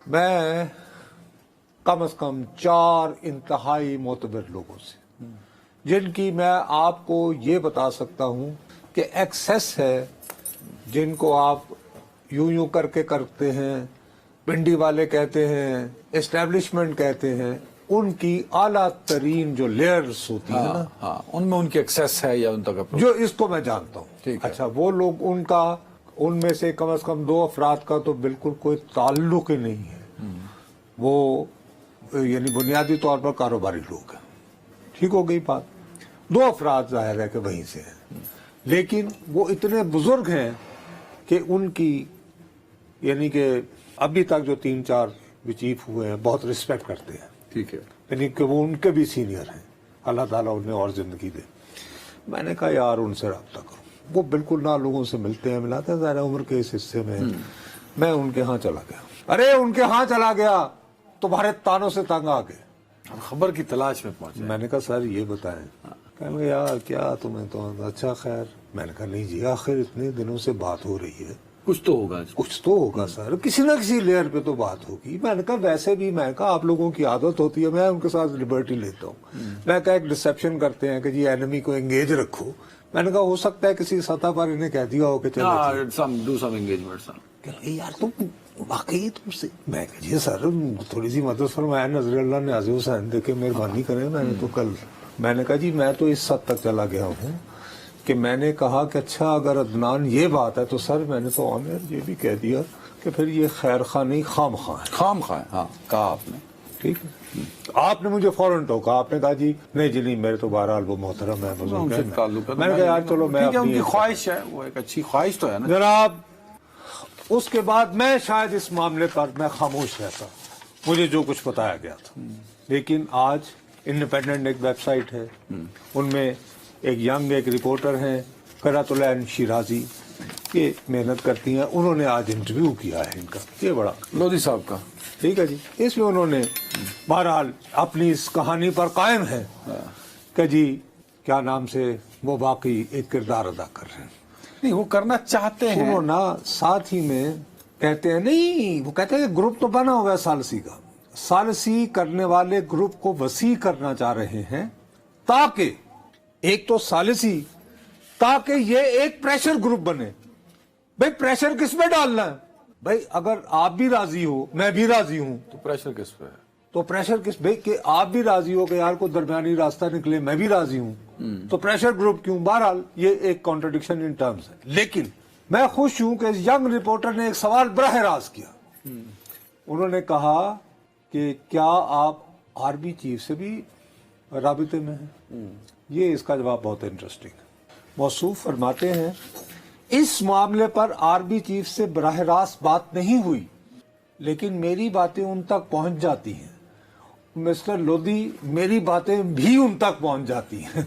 میں کم از کم 4 انتہائی معتبر لوگوں سے، جن کی میں آپ کو یہ بتا سکتا ہوں کہ ایکسیس ہے، جن کو آپ یوں کر کے کرتے ہیں، پنڈی والے کہتے ہیں، اسٹیبلشمنٹ کہتے ہیں، ان کی اعلیٰ ترین جو لیئرز ہوتی ہیں نا، ان میں ان کی ایکسیس ہے یا ان تک جو اس کو میں جانتا ہوں. اچھا، وہ لوگ ان میں سے کم از کم 2 افراد کا تو بالکل کوئی تعلق ہی نہیں ہے. وہ یعنی بنیادی طور پر کاروباری لوگ ہیں. ٹھیک ہو گئی بات. 2 افراد ظاہر ہے کہ وہیں سے ہیں، لیکن وہ اتنے بزرگ ہیں کہ ان کی یعنی کہ ابھی تک جو 3-4 چیف ہوئے ہیں بہت رسپیکٹ کرتے ہیں. ٹھیک ہے، یعنی کہ وہ ان کے بھی سینئر ہیں، اللہ تعالیٰ انہیں اور زندگی دے. میں نے کہا یار ان سے رابطہ کرو. وہ بالکل نہ لوگوں سے ملتے ہیں، ملاتے ہیں، ظاہر عمر کے اس حصے میں. میں ان کے ہاں چلا گیا. ارے ان کے ہاں چلا گیا، تمہارے تانوں سے تنگ آ گئے، خبر کی تلاش میں پہنچے. میں نے کہا سر یہ بتائیں. کہنے لگے یار کیا تمہیں تو اچھا خیر. میں نے کہا نہیں جی، آخر اتنے دنوں سے بات ہو رہی ہے، کچھ تو ہوگا، کچھ تو ہوگا سر، کسی نہ کسی لیئر پہ تو بات ہوگی. میں نے کہا ویسے بھی میں کہا آپ لوگوں کی عادت ہوتی ہے، میں ان کے ساتھ لبرٹی لیتا ہوں. میں کہا ایک ڈسیپشن کرتے ہیں کہ جی اینمی کو انگیج رکھو. میں نے کہا ہو سکتا ہے کسی سطح پر انہیں کہہ دیا ہو کہ ڈو سم انگیجمنٹ. یار تم واقعی تم سے. میں کہا جی سر تھوڑی سی مدد فرمایا، نظر اللہ نے عزیز حسین دیکھے مہربانی کریں. میں نے تو کل میں نے کہا جی میں تو اس حد تک چلا گیا ہوں کہ میں نے کہا کہ اچھا اگر عدنان یہ بات ہے تو سر میں نے تو آمر یہ بھی کہہ دیا کہ پھر یہ خیر خواہ نہیں خام خواہ ہے. خام خواہ، ہاں کہا آپ نے. ٹھیک ہے. آپ نے مجھے فوراً ٹوکا. آپ نے کہا جی نہیں جی نہیں، میرے تو بہرحال وہ محترم ہے، بزرگ ہے. میں نے کہا یار چلو میں ان کی خواہش ہے، وہ ایک اچھی خواہش تو ہے نا جناب. اس کے بعد میں شاید اس معاملے پر میں خاموش رہتا، مجھے جو کچھ بتایا گیا تھا. لیکن آج انڈیپینڈنٹ ایک ویب سائٹ ہے، ان میں ایک ینگ ایک رپورٹر ہیں قرۃ العین شیرازی، یہ محنت کرتی ہیں. انہوں نے آج انٹرویو کیا ہے ان کا، یہ بڑا لودھی صاحب کا. ٹھیک ہے جی. اس میں انہوں نے بہرحال اپنی اس کہانی پر قائم ہے کہ جی کیا نام سے وہ باقی ایک کردار ادا کر رہے ہیں. نہیں وہ کرنا چاہتے ہیں. انہوں نا ساتھ ہی میں کہتے ہیں نہیں، وہ کہتے ہیں کہ گروپ تو بنا ہوا ہے ثالثی کا، ثالثی کرنے والے گروپ کو وسیع کرنا چاہ رہے ہیں تاکہ ایک تو ثالثی، تاکہ یہ ایک پریشر گروپ بنے. بھائی پریشر کس پہ ڈالنا ہے؟ بھائی اگر آپ بھی راضی ہو میں بھی راضی ہوں تو پریشر کس پہ ہے؟ تو پریشر کس بھائی کہ آپ بھی راضی ہو کہ یار کو درمیانی راستہ نکلے، میں بھی راضی ہوں، تو پریشر گروپ کیوں؟ بہرحال یہ ایک کانٹرڈکشن ان ٹرمز ہے. لیکن میں خوش ہوں کہ اس ینگ رپورٹر نے ایک سوال براہ راست کیا. انہوں نے کہا کہ کیا آپ آرمی چیف سے بھی رابطے میں ہیں؟ یہ اس کا جواب بہت انٹرسٹنگ ہے. موصوف فرماتے ہیں اس معاملے پر آرمی چیف سے براہ راست بات نہیں ہوئی، لیکن میری باتیں ان تک پہنچ جاتی ہیں. مسٹر لودھی میری باتیں بھی ان تک پہنچ جاتی ہیں.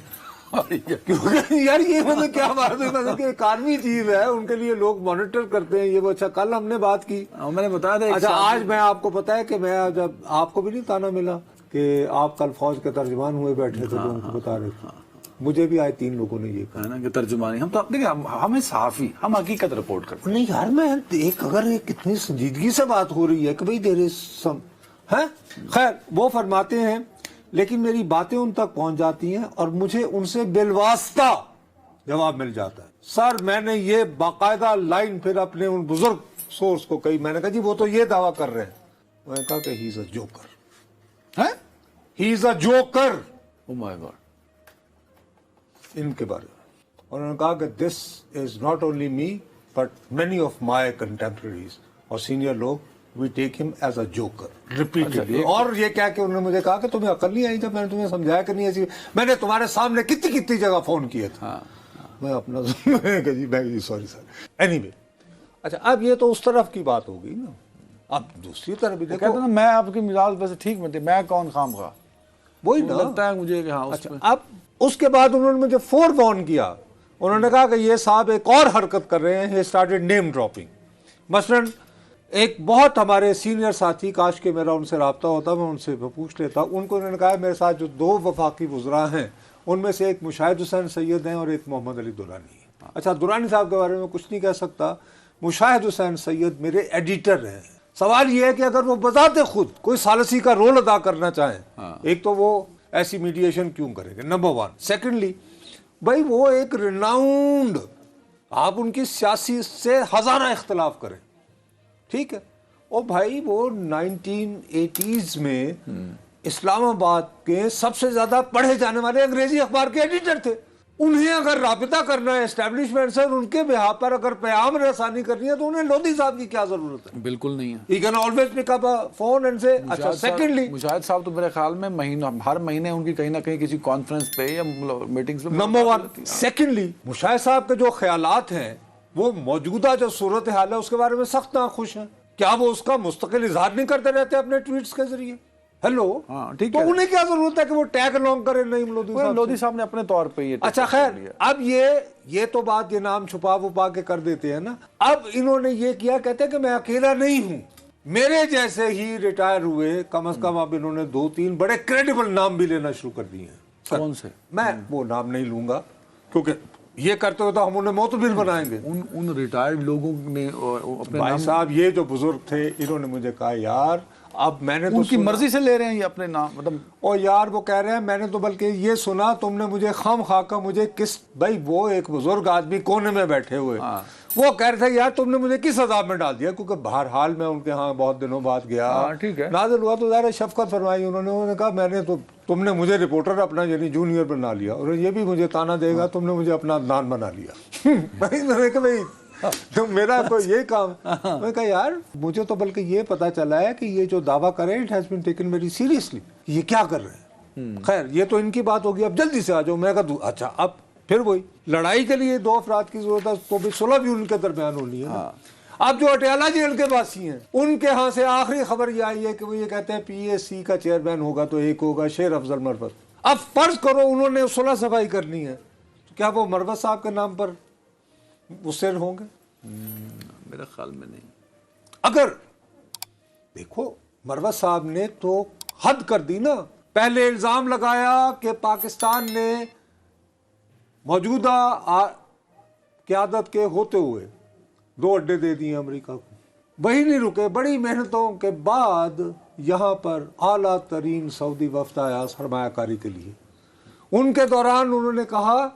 کیونکہ یار یہ مطلب کیا بات ہے کہ ایک آرمی چیف ہے، ان کے لیے لوگ مانیٹر کرتے ہیں. یہ وہ اچھا کل ہم نے بات کی، میں نے بتایا تھا. اچھا آج میں آپ کو پتا ہے کہ میں جب آپ کو بھی نہیں تانا ملا کہ آپ کل فوج کے ترجمان ہوئے بیٹھے تھے تو ان کو بتا رہے تھے. مجھے بھی آئے 3 لوگوں نے یہ کہا نا کہ ترجمانی. ہم تو دیکھیں ہمیں صحافی، ہم حقیقت رپورٹ کرتے ہیں. نہیں یار میں اگر کتنی سنجیدگی سے بات ہو رہی ہے کہ بھئی دیر سم ہے. خیر وہ فرماتے ہیں لیکن میری باتیں ان تک پہنچ جاتی ہیں اور مجھے ان سے بالواسطہ جواب مل جاتا ہے. سر میں نے یہ باقاعدہ لائن پھر اپنے ان بزرگ سورس کو کہی. میں نے کہا جی وہ تو یہ دعویٰ کر رہے ہیں. میں نے کہا کہ he is a joker, he is a joker. Oh my god. ان کے بارے میں انہوں نے کہا کہ this is not only me but many of my contemporaries اور سینئر لوگ وی ٹیک ہم ایز اے جوکر ریپیٹڈلی. اور یہ کیا کہ انہوں نے مجھے کہا کہ تمہیں عقل نہیں آئی جب میں نے تمہیں سمجھایا کہ نہیں ایسی. میں نے تمہارے سامنے کتنی جگہ فون کیے تھے. میں اپنا کہ جی سوری سر. اینی وے اچھا اب یہ تو اس طرف کی بات ہو گئی نا. اب دوسری طرف بھی دیکھو نا میں آپ کی مزاج ویسے ٹھیک میں میں کون خام خواہ وہی نا لگتا ہے مجھے کہ ہاں. اب اس کے بعد انہوں نے مجھے فور وارن کیا. انہوں نے کہا کہ یہ صاحب ایک اور حرکت کر رہے ہیں. He started name dropping. مثلاً ایک بہت ہمارے سینئر ساتھی، کاش کہ میرا ان سے رابطہ ہوتا میں ان سے پوچھ لیتا. ان کو انہوں نے کہا میرے ساتھ جو 2 وفاقی وزراء ہیں ان میں سے ایک مشاہد حسین سید ہیں اور ایک محمد علی درانی ہیں. اچھا درانی صاحب کے بارے میں کچھ نہیں کہہ سکتا. مشاہد حسین سید میرے ایڈیٹر ہیں. سوال یہ ہے کہ اگر وہ بذات خود کوئی ثالثی کا رول ادا کرنا چاہیں، ایک تو وہ ایسی میڈیشن کیوں کریں گے، نمبر ون. سیکنڈلی بھائی وہ ایک ریناؤنڈ، آپ ان کی سیاسی سے ہزارہ اختلاف کریں، ٹھیک ہے، اور بھائی وہ 1980s میں اسلام آباد کے سب سے زیادہ پڑھے جانے والے انگریزی اخبار کے ایڈیٹر تھے. انہیں اگر رابطہ کرنا ہے اسٹیبلشمنٹ سے، ان کے بہا پر اگر پیام رسانی کرنی ہے تو انہیں لودھی صاحب کی کیا ضرورت ہے؟ بالکل نہیں ہے. He can always pick up a phone and say, اچھا سیکنڈلی مشاہد صاحب تو میرے خیال میں ہر مہینے ان کی کہیں نہ کہیں کسی کانفرنس پہ یا میٹنگز پہ نمبر ون. سیکنڈلی مشاہد صاحب کے جو خیالات ہیں وہ موجودہ جو صورتحال ہے اس کے بارے میں سخت ناخوش ہیں. کیا وہ اس کا مستقل اظہار نہیں کرتے رہتے اپنے ٹویٹس کے ذریعے؟ ہیلو، ٹھیک تو ہے، انہیں کیا ضرورت ہے کہ وہ ٹیگ الانگ کریں نعیم لودھی صاحب؟ لودھی صاحب نے اپنے طور پہ یہ اچھا خیر، اب یہ تو بات یہ نام چھپا وپا کے کر دیتے ہیں نا. اب انہوں نے یہ کیا، کہتے ہیں کہ میں اکیلا نہیں ہوں، میرے جیسے ہی ریٹائر ہوئے کم از کم اب انہوں نے 2-3 بڑے کریڈیبل نام بھی لینا شروع کر دیے ہیں. کون سے؟ میں وہ نام نہیں لوں گا کیونکہ یہ کرتے ہوئے تو ہم انہیں معتبر بنائیں گے. ان ریٹائرڈ لوگوں نے اپنے بھائی صاحب یہ جو بزرگ تھے انہوں نے مجھے کہا یار اب میں نے تو ان کی مرضی سے لے رہے ہیں یہ اپنے نام، مطلب اور یار وہ کہہ رہے ہیں میں نے تو بلکہ یہ سنا تم نے مجھے خام خواہ کا مجھے کس، بھائی وہ ایک بزرگ آدمی کونے میں بیٹھے ہوئے وہ کہہ رہے تھے یار تم نے مجھے کس عذاب میں ڈال دیا، کیونکہ بہرحال میں ان کے ہاں بہت دنوں بعد گیا، ٹھیک ہے، نازل ہوا تو ظاہر شفقت فرمائی انہوں نے کہا میں نے تو تم نے مجھے رپورٹر اپنا یعنی جونیئر بنا لیا اور یہ بھی مجھے تانا دے گا تم نے مجھے اپنا عدنان بنا لیا. میں نے کہا بھائی تو میرا کوئی یہ کام، میں کہا یار مجھے تو بلکہ یہ پتا چلا ہے کہ یہ جو دعویٰ کرے it has been taken very seriously, یہ کیا کر رہے ہیں. خیر یہ تو ان کی بات ہوگی، اب جلدی سے آ جاؤ. میں کہا اچھا اب پھر وہی لڑائی کے لیے 2 افراد کی ضرورت ہے تو بھی صلح بھی ان کے درمیان ہونی ہے. اب جو اٹیالہ جیل کے باسی ہیں ان کے ہاں سے آخری خبر یہ آئی ہے کہ وہ یہ کہتے ہیں پی ایس سی کا چیئرمین ہوگا تو ایک ہوگا شیر افضل مروت. اب فرض کرو انہوں نے صلح صفائی کرنی ہے تو کیا وہ مروت صاحب کے نام پر وہ سر ہوں گے؟ میرے خیال میں نہیں. اگر دیکھو مروت صاحب نے تو حد کر دی نا. پہلے الزام لگایا کہ پاکستان نے موجودہ قیادت کے ہوتے ہوئے 2 اڈے دے دیے امریکہ کو. وہی نہیں رکے، بڑی محنتوں کے بعد یہاں پر اعلیٰ ترین سعودی وفد آیا سرمایہ کاری کے لیے. ان کے دوران انہوں نے کہا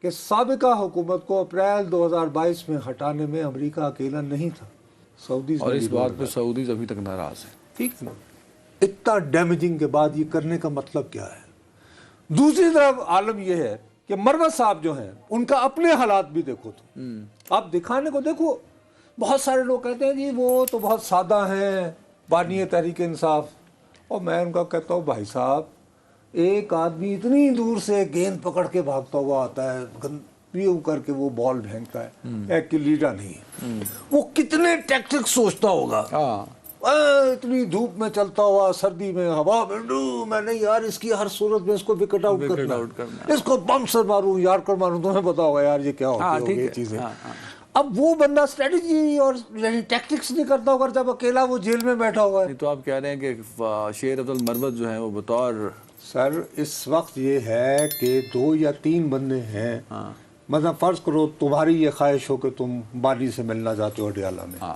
کہ سابقہ حکومت کو اپریل 2022 میں ہٹانے میں امریکہ اکیلا نہیں تھا، سعودیز اور اس بات پہ سعودیز ابھی تک ناراض ہیں. ٹھیک ہے نا. اتنا ڈیمیجنگ کے بعد یہ کرنے کا مطلب کیا ہے؟ دوسری طرف عالم یہ ہے کہ مروت صاحب جو ہیں ان کا اپنے حالات بھی دیکھو تو آپ دکھانے کو دیکھو. بہت سارے لوگ کہتے ہیں جی وہ تو بہت سادہ ہیں بانی تحریک انصاف، اور میں ان کا کہتا ہوں بھائی صاحب ایک آدمی اتنی دور سے گیند پکڑ کے بھاگتا ہوا آتا ہے، یوں کر کے وہ بال پھینکتا ہے، ایک لیڈر نہیں ہے، وہ کتنے ٹیکٹک سوچتا ہوگا. اتنی دھوپ میں چلتا ہوا، سردی میں ہوا میں نہیں یار اس کی ہر صورت میں اس کو وکٹ آؤٹ کرنا، اس کو بم سے ماروں، یارکر ماروں. تمہیں پتا ہوگا یار یہ کیا ہوتی ہے یہ چیزیں. اب وہ بندہ اسٹریٹجی اور ٹیکٹکس نہیں کرتا ہوگا جب اکیلا وہ جیل میں بیٹھا ہوا ہے. تو آپ کہہ رہے ہیں کہ شیر افضل مروت جو ہیں وہ بطور سر اس وقت یہ ہے کہ 2 یا 3 بندے ہیں، مطلب فرض کرو تمہاری یہ خواہش ہو کہ تم بانی سے ملنا چاہتے ہو اڈیالہ میں،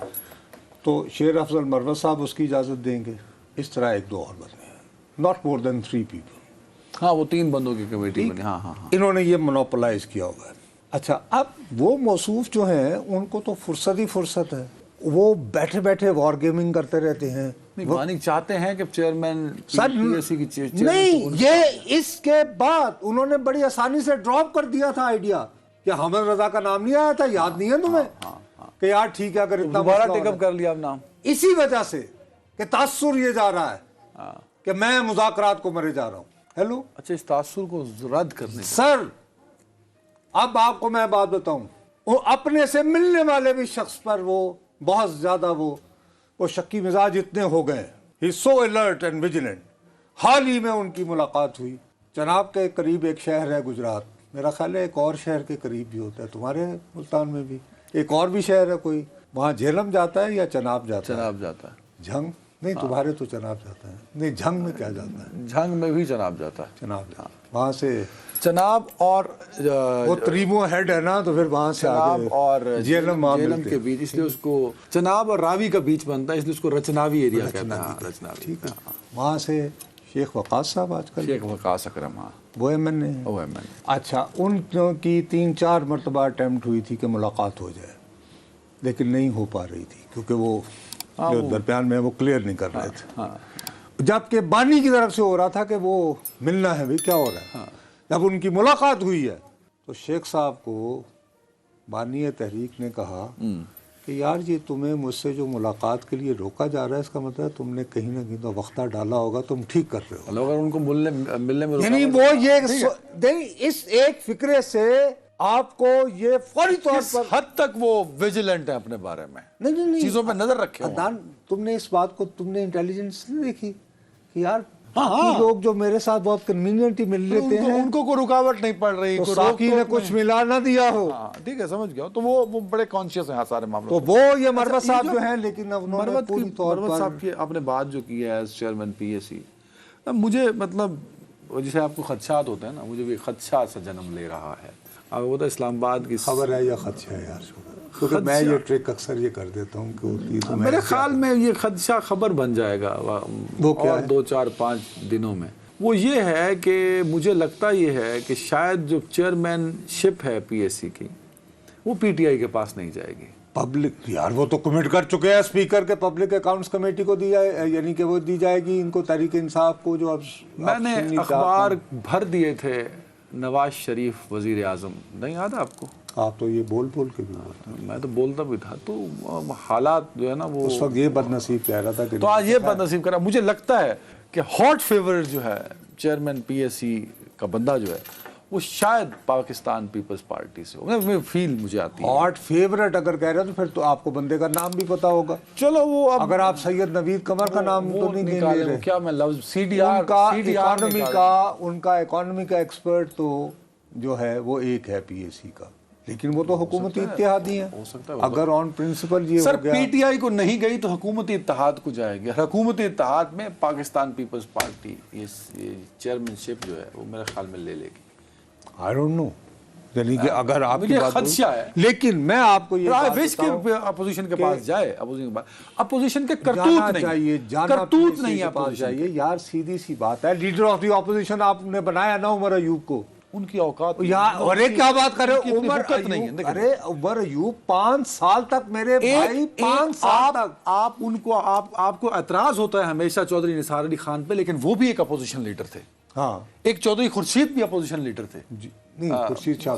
تو شیر افضل مروت صاحب اس کی اجازت دیں گے، اس طرح 1-2 اور بندے ہیں، ناٹ مور دین 3 پیپل. ہاں وہ 3 بندوں کی کمیٹی بنی. ہاں انہوں نے یہ مونوپلائز کیا ہوا ہے. اچھا اب وہ موصوف جو ہیں ان کو تو فرصت ہی فرصت ہے، وہ بیٹھے بیٹھے وار گیمنگ کرتے رہتے ہیں. مانی چاہتے ہیں کہ چیئرمین نہیں، یہ اس کے بعد انہوں نے بڑی آسانی سے ڈراپ کر دیا تھا آئیڈیا کہ حامد رضا کا نام نہیں آیا تھا، یاد نہیں ہے تمہیں کہ یار ٹھیک ہے اگر اتنا دوبارہ ٹیک اپ کر لیا اب نام، اسی وجہ سے کہ تاثر یہ جا رہا ہے کہ میں مذاکرات کو مرے جا رہا ہوں. ہیلو، اچھا اس تاثر کو رد کرنے سر اب آپ کو میں بات بتاؤں، وہ اپنے سے ملنے والے بھی شخص پر وہ بہت زیادہ وہ شکی مزاج اتنے ہو گئے. ہی سو الرٹ اینڈ ویجیلنٹ. حال ہی میں ان کی ملاقات ہوئی، جناب کے قریب ایک شہر ہے گجرات، میرا خیال ہے ایک اور شہر کے قریب بھی ہوتا ہے، تمہارے ملتان میں بھی ایک اور بھی شہر ہے کوئی، وہاں جہلم جاتا ہے یا چناب جاتا ہے؟ چناب جاتا ہے. جھنگ نہیں، تمہارے تو چناب جاتا ہے. نہیں جھنگ میں کیا جاتا ہے؟ جھنگ میں بھی چناب جاتا ہے. چناب جاتا ہے. وہاں سے چناب اور وہ تریمو ہیڈ ہے نا، تو پھر وہاں سے چناب اور جیلم کے بیچ، اس لیے اس کو چناب اور راوی کا بیچ بنتا ہے، اس لیے اس کو رچناوی ایریا کہتے ہیں. رچناوی، ٹھیک ہے. وہاں سے شیخ وقاص صاحب آج کل شیخ وقاص اکرم، ہاں وہ ایم این اے. وہ ایم این اے. اچھا، ان کی 3-4 مرتبہ اٹیمپٹ ہوئی تھی کہ ملاقات ہو جائے، لیکن نہیں ہو پا رہی تھی کیونکہ وہ جو درمیان میں وہ کلیئر نہیں کر رہے تھے. جبکہ بانی کی طرف سے ہو رہا تھا کہ وہ ملنا ہے، بھی کیا ہو رہا ہے. جب ان کی ملاقات ہوئی ہے تو شیخ صاحب کو بانی تحریک نے کہا کہ یار یہ تمہیں مجھ سے جو ملاقات کے لیے روکا جا رہا ہے، اس کا مطلب ہے تم نے کہیں نہ کہیں تو وقتہ ڈالا ہوگا، تم ٹھیک کر رہے ہو. اگر ان کو ملنے میں یعنی وہ یہ اس ایک فکرے سے آپ کو یہ فوری طور پر حد تک وہ ویجیلنٹ ہے اپنے بارے میں، نہیں چیزوں پہ نظر رکھے ہوئے. عدنان، تم نے اس بات کو، تم نے انٹیلیجنس نہیں دیکھی کہ یار باقی لوگ جو میرے ساتھ بہت کنوینئنٹلی مل لیتے ہیں، ان کو کوئی رکاوٹ نہیں پڑ رہی، تو ساقی نے کچھ ملا نہ دیا ہو. ٹھیک ہے، سمجھ گیا. تو وہ بڑے کانشیس ہیں سارے معاملوں. تو وہ یہ مروت صاحب جو ہیں، لیکن انہوں نے پوری طور پر مروت صاحب کی آپ نے بات جو کی ہے as chairman P S C, مجھے مطلب جیسے آپ کو خدشات ہوتے ہیں نا، مجھے بھی خدشات سے جنم لے رہا ہے. اب وہ تو اسلام آباد کی خبر ہے یا خدشہ ہے یار؟ کیونکہ میں یہ ٹرک اکثر یہ کر دیتا ہوں کہ میرے خیال میں یہ خدشہ خبر بن جائے گا وہ کیا اور 2-4-5 دنوں میں. وہ یہ ہے کہ مجھے لگتا یہ ہے کہ شاید جو چیئرمین شپ ہے پی ایس سی کی، وہ پی ٹی آئی کے پاس نہیں جائے گی. پبلک یار وہ تو کمٹ کر چکے ہیں اسپیکر کے پبلک اکاؤنٹس کمیٹی کو دی جائے، یعنی کہ وہ دی جائے گی ان کو تحریک انصاف کو. جو اب میں نے اخبار بھر دیے تھے نواز شریف وزیر اعظم، نہیں یاد ہے آپ کو؟ آپ تو یہ بول کے بھی بولتے ہیں. میں تو بولتا بھی تھا. تو حالات جو ہے نا وہ اس وقت یہ بد نصیب کہہ رہا تھا کہ تو آج یہ بد نصیب کرا. مجھے لگتا ہے کہ ہاٹ فیور جو ہے چیئرمین پی ایس سی کا بندہ جو ہے، وہ شاید پاکستان پیپلز پارٹی سے ہو. فیل مجھے آتی ہے ہاٹ فیورٹ اگر کہہ رہے ہیں تو پھر تو آپ کو بندے کا نام بھی پتا ہوگا. چلو وہ اگر آپ سید نوید قمر کا نام تو نہیں لے رہے، کیا میں لفظ سی ڈی ان کا آر اکانومی کا ایکسپرٹ تو جو ہے وہ ایک ہے پی ایس سی کا، لیکن وہ تو حکومتی اتحادی ہیں. ہو سکتا ہے اگر آن پرنسپل یہ سر ہو گیا پی ٹی آئی کو نہیں گئی تو حکومتی اتحاد کو جائے گی. حکومتی اتحاد میں پاکستان پیپلز پارٹی یہ چیئرمین شپ جو ہے وہ میرے خیال میں لے لے گی. I don't know. یعنی کہ اگر آپ کی بات خدشہ ہے، لیکن میں آپ کو یہ بات کہ اپوزیشن کے پاس جائے. اپوزیشن کے جانا کرتوت چاہیے، نہیں، جانا کرتوت نہیں کے ہے پاس اپوزیشن. جائیے یار، سیدھی سی بات ہے. لیڈر آف دی اپوزیشن آپ نے بنایا نا عمر ایوب کو. ان کی اوقات ارے کیا بات کر رہے ہو عمر نہیں ایوب؟ ہے. ارے عمر ایوب 5 سال تک میرے بھائی، 5 سال تک آپ ان کو آپ کو اعتراض ہوتا ہے ہمیشہ چودھری نثار علی خان پہ، لیکن وہ بھی ایک اپوزیشن لیڈر تھے. ہاں، ایک چودھری خورشید بھی اپوزیشن لیڈر تھے. نہیں، خورشید شاہ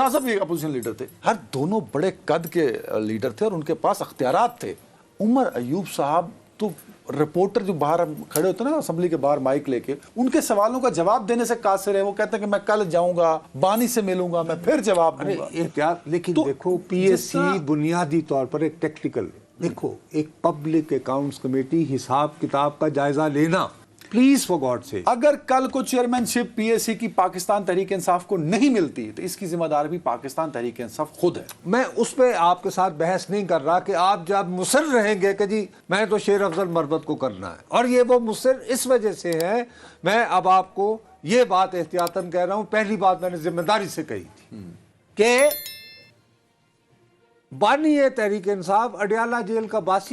صاحب بھی ایک اپوزیشن لیڈر تھے. ہر دونوں بڑے قد کے لیڈر تھے اور ان کے پاس اختیارات تھے. عمر ایوب صاحب تو رپورٹر جو باہر کھڑے ہوتے ہیں نا اسمبلی کے باہر مائک لے کے، ان کے سوالوں کا جواب دینے سے قاصر ہے. وہ کہتے ہیں کہ میں کل جاؤں گا، بانی سے ملوں گا، میں پھر جواب دوں گا. احتیاط. لیکن دیکھو پی ایس سی بنیادی طور پر ایک ٹیکٹیکل، دیکھو ایک پبلک اکاؤنٹس کمیٹی حساب کتاب کا جائزہ لینا، پلیز فار گاڈ سے. اگر کل کو چیئرمین شپ پی ایس سی کی پاکستان تحریک انصاف کو نہیں ملتی تو اس کی ذمہ دار بھی پاکستان تحریک انصاف خود ہے. میں اس پہ آپ کے ساتھ بحث نہیں کر رہا کہ آپ جب مصر رہیں گے کہ جی میں تو شیر افضل مربت کو کرنا ہے، اور یہ وہ مصر اس وجہ سے ہے. میں اب آپ کو یہ بات احتیاطاً کہہ رہا ہوں. پہلی بات میں نے ذمہ داری سے کہی تھی کہ بانی تحریک انصاف اڈیالہ جیل کا باسی